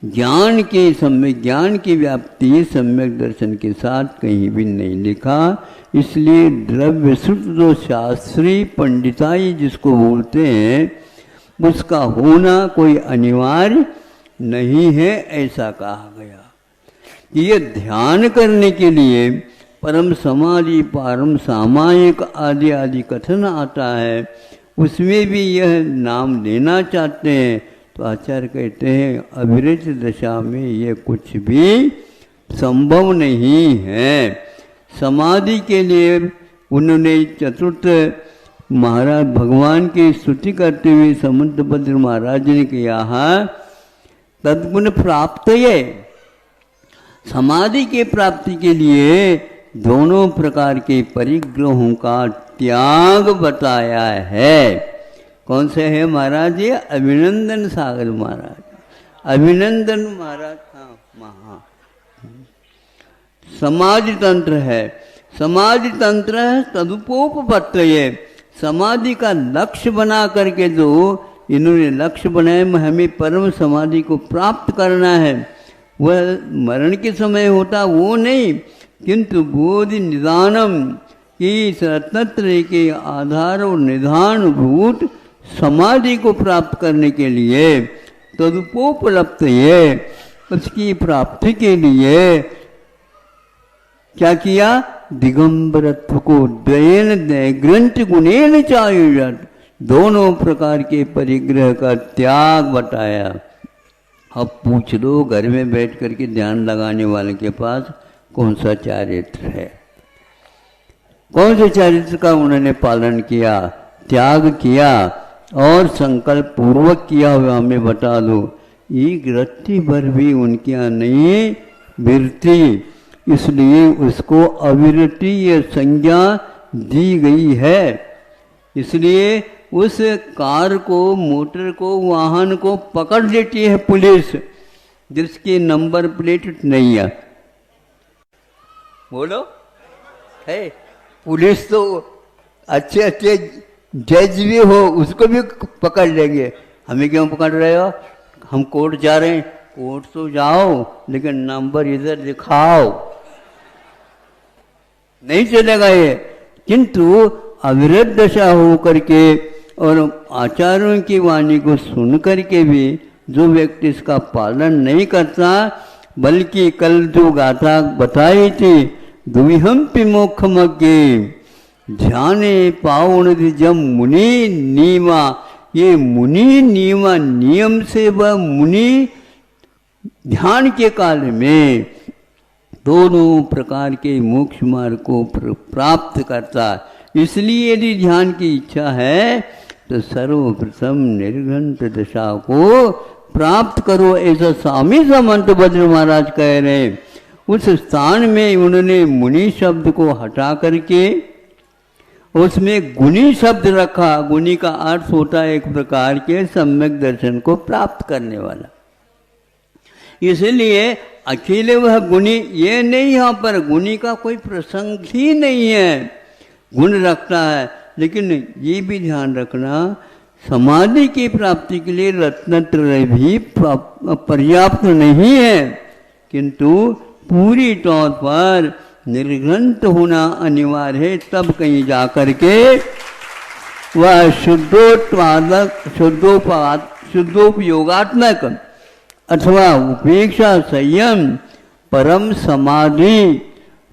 ज्ञान के सम्यक ज्ञान की व्याप्ति सम्यक दर्शन के साथ कहीं भी नहीं लिखा, इसलिए द्रव्य श्रुत जो शास्त्रीय पंडिताई जिसको बोलते हैं उसका होना कोई अनिवार्य नहीं है, ऐसा कहा गया। ये ध्यान करने के लिए परम समाधि परम सामायिक आदि आदि कथन आता है, उसमें भी यह नाम लेना चाहते हैं, तो आचार्य कहते हैं अविरत दशा में ये कुछ भी संभव नहीं है। समाधि के लिए उन्होंने चतुर्थ महाराज भगवान की स्तुति करते हुए समुद्रभद्र महाराज ने किया तद्गुण प्राप्त है। समाधि के प्राप्ति के लिए दोनों प्रकार के परिग्रहों का त्याग बताया है। कौन से है महाराज? ये अभिनंदन सागर महाराज, अभिनंदन महाराज, हाँ समाधि तंत्र है, समाधि तंत्र है तदुपोपत्तये, समाधि का लक्ष्य बना करके जो इन्होंने लक्ष्य बनाए हमें परम समाधि को प्राप्त करना है, वह मरण के समय होता वो नहीं, किंतु बोधि निदानम की रत्नत्रय के आधार और निधान भूत समाधि को प्राप्त करने के लिए तदुपोपलब्ध है, उसकी प्राप्ति के लिए क्या किया? दिगंबरत्व को द्वयन ग्रंथ गुणेन चायुजत, दोनों प्रकार के परिग्रह का त्याग बताया। अब पूछ लो घर में बैठ करके ध्यान लगाने वाले के पास कौन सा चारित्र है, कौन से चारित्र का उन्होंने पालन किया, त्याग किया, और संकल्प पूर्वक किया हुआ हमें बता दो। एक रत्ती भर भी उनके यहाँ नहीं बिरती, इसलिए उसको अविरति ये संज्ञा दी गई है। इसलिए उस कार को, मोटर को, वाहन को पकड़ लेती है पुलिस जिसकी नंबर प्लेट नहीं है। बोलो है, पुलिस तो अच्छे अच्छे जज भी हो उसको भी पकड़ लेंगे। हमें क्यों पकड़ रहे हो? हम कोर्ट जा रहे हैं। कोर्ट तो जाओ लेकिन नंबर इधर दिखाओ, नहीं चलेगा ये। किंतु अविरत दशा हो करके और आचार्यों की वाणी को सुन करके भी जो व्यक्ति इसका पालन नहीं करता, बल्कि कल जो गाथा बताई थी, द्विहम पिमोक्षमज्ञे ध्याने पावन जम मुनि नीमा, ये मुनि नीमा नियम से वह मुनि ध्यान के काल में दोनों प्रकार के मोक्ष मार्ग को प्राप्त करता। इसलिए यदि ध्यान की इच्छा है तो सर्वप्रथम निर्घंट दशा को प्राप्त करो, ऐसा स्वामी समंत भद्र महाराज कह रहे हैं। उस स्थान में उन्होंने मुनि शब्द को हटा करके उसमें गुणी शब्द रखा। गुणी का अर्थ होता है एक प्रकार के सम्यक दर्शन को प्राप्त करने वाला। इसलिए अकेले वह गुणी ये नहीं, यहाँ पर गुणी का कोई प्रसंग ही नहीं है, गुण रखता है। लेकिन ये भी ध्यान रखना, समाधि की प्राप्ति के लिए रत्नत्रय भी पर्याप्त नहीं है, किंतु पूरी तौर पर निर्घंट होना अनिवार्य है। तब कहीं जाकर के वह शुद्धोपयोगात्मक अथवा उपेक्षा, संयम, परम समाधि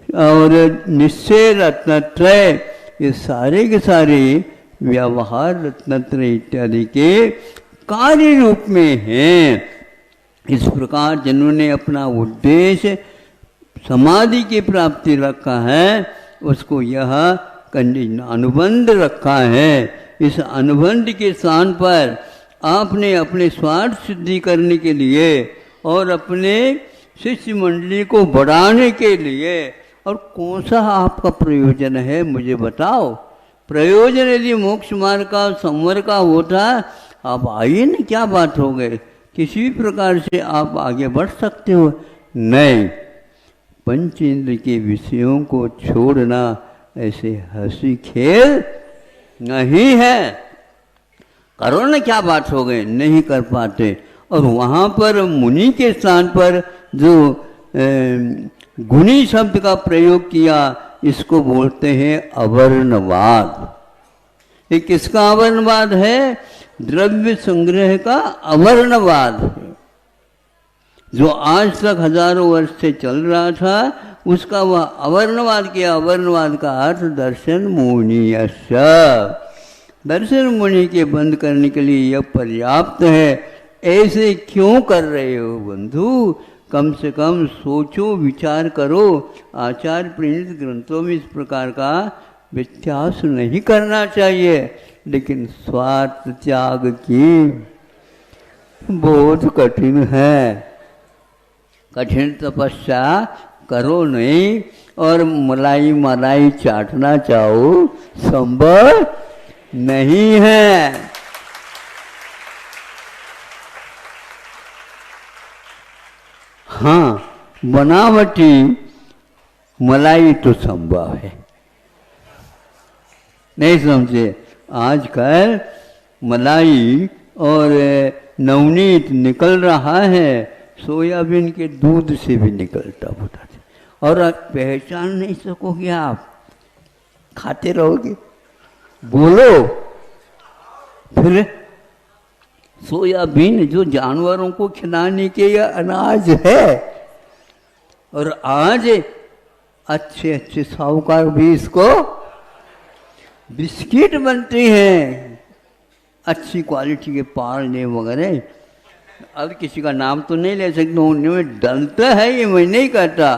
और निश्चय रत्नत्रय, ये सारे के सारे व्यवहार रत्नत्रय इत्यादि के कार्य रूप में हैं। इस प्रकार जिन्होंने अपना उद्देश्य समाधि की प्राप्ति रखा है, उसको यह अनुबंध रखा है। इस अनुबंध के स्थान पर आपने अपने स्वार्थ सिद्धि करने के लिए और अपने शिष्य मंडली को बढ़ाने के लिए, और कौन सा आपका प्रयोजन है मुझे बताओ। प्रयोजन यदि मोक्ष मार्ग का, संवर का होता, आप आइए ना, क्या बात हो गई, किसी भी प्रकार से आप आगे बढ़ सकते हो। नहीं, पंचेंद्र के विषयों को छोड़ना ऐसे हंसी खेल नहीं है। करो ना, क्या बात हो गई, नहीं कर पाते। और वहाँ पर मुनि के स्थान पर जो गुणी शब्द का प्रयोग किया, इसको बोलते हैं अवर्णवाद। ये किसका अवर्णवाद है? द्रव्य संग्रह का अवर्णवाद है, जो आज तक हजारों वर्ष से चल रहा था, उसका वह अवर्णवाद किया। अवर्णवाद का अर्थ दर्शन मुनियस्य, दर्शन मुनि के बंद करने के लिए यह पर्याप्त है। ऐसे क्यों कर रहे हो बंधु? कम से कम सोचो, विचार करो। आचार्य प्रणीत ग्रंथों में इस प्रकार का व्यत्यास नहीं करना चाहिए, लेकिन स्वार्थ त्याग की बहुत कठिन है। कठिन तपस्या करो नहीं और मलाई मलाई चाटना चाहो, संभव नहीं है। हाँ, बनावटी मलाई तो संभव है। नहीं समझे? आजकल मलाई और नवनीत निकल रहा है, सोयाबीन के दूध से भी निकलता होता है, और पहचान नहीं सकोगे आप, खाते रहोगे। बोलो फिर, सोयाबीन जो जानवरों को खिलाने के यह अनाज है, और आज अच्छे अच्छे साहूकार भी इसको बिस्किट बनते हैं, अच्छी क्वालिटी के पार्ले वगैरह। अब किसी का नाम तो नहीं ले सकता, उनमें डलता है, ये मैं नहीं कहता,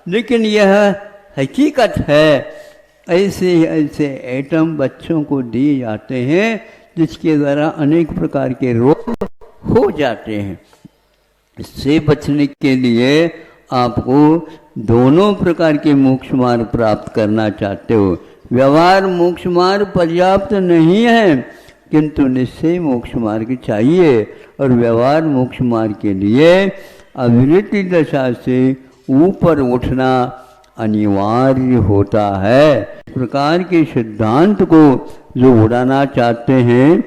लेकिन यह हकीकत है। ऐसे ऐसे आइटम बच्चों को दिए जाते हैं जिसके द्वारा अनेक प्रकार के रोग हो जाते हैं। इससे बचने के लिए आपको दोनों प्रकार के मोक्ष मार्ग प्राप्त करना चाहते हो। व्यवहार मोक्ष मार्ग पर्याप्त नहीं है, किंतु निश्चय मोक्ष मार्ग चाहिए। और व्यवहार मोक्ष मार्ग के लिए अविरति दशा से ऊपर उठना अनिवार्य होता है। इस प्रकार के सिद्धांत को जो उड़ाना चाहते हैं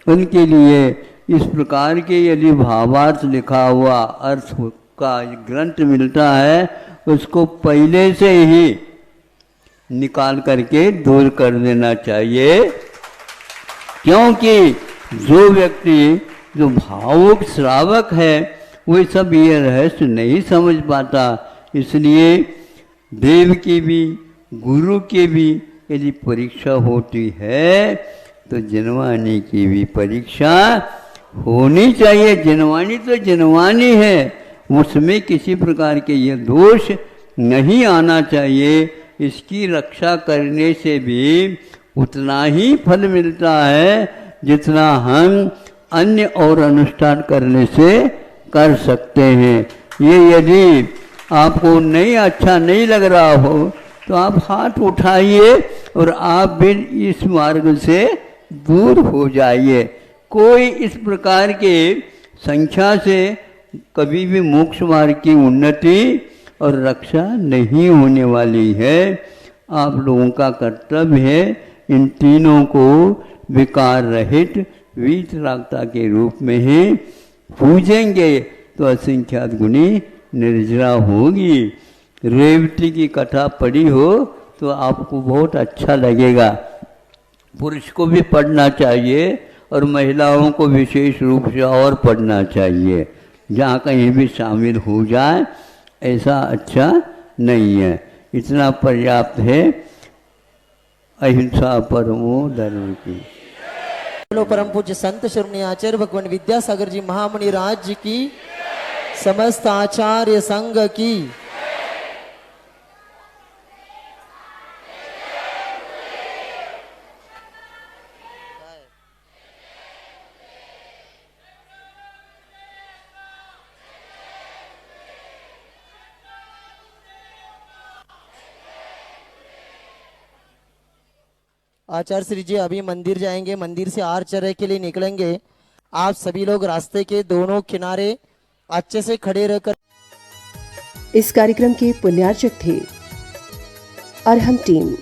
उनके लिए इस प्रकार के यदि भावार्थ लिखा हुआ अर्थ का ग्रंथ मिलता है उसको पहले से ही निकाल करके दूर कर देना चाहिए, क्योंकि जो व्यक्ति जो भावुक श्रावक है वो सब ये रहस्य नहीं समझ पाता। इसलिए देव की भी गुरु की भी यदि परीक्षा होती है तो जनवाणी की भी परीक्षा होनी चाहिए। जनवाणी तो जनवाणी है, उसमें किसी प्रकार के ये दोष नहीं आना चाहिए। इसकी रक्षा करने से भी उतना ही फल मिलता है जितना हम अन्य और अनुष्ठान करने से कर सकते हैं। ये यदि आपको नहीं अच्छा नहीं लग रहा हो तो आप हाथ उठाइए और आप भी इस मार्ग से दूर हो जाइए। कोई इस प्रकार के संख्या से कभी भी मोक्ष मार्ग की उन्नति और रक्षा नहीं होने वाली है। आप लोगों का कर्तव्य है इन तीनों को विकार रहित वीतरागता के रूप में ही पूजेंगे तो असंख्यात गुणी निर्जरा होगी। रेवती की कथा पढ़ी हो तो आपको बहुत अच्छा लगेगा। पुरुष को भी पढ़ना चाहिए और महिलाओं को विशेष रूप से और पढ़ना चाहिए। जहाँ कहीं भी शामिल हो जाए ऐसा अच्छा नहीं है। इतना पर्याप्त है। अहिंसा परमो धर्म की। बोलो परम पूज्य संत शिरोमणि आचार्य भगवान विद्यासागर जी महामुनि राज्य की, समस्त आचार्य संघ की। आचार्य श्री जी अभी मंदिर जाएंगे, मंदिर से आरचर्य के लिए निकलेंगे। आप सभी लोग रास्ते के दोनों किनारे अच्छे से खड़े रहकर। इस कार्यक्रम के पुण्यार्चक थे अरहम टीम।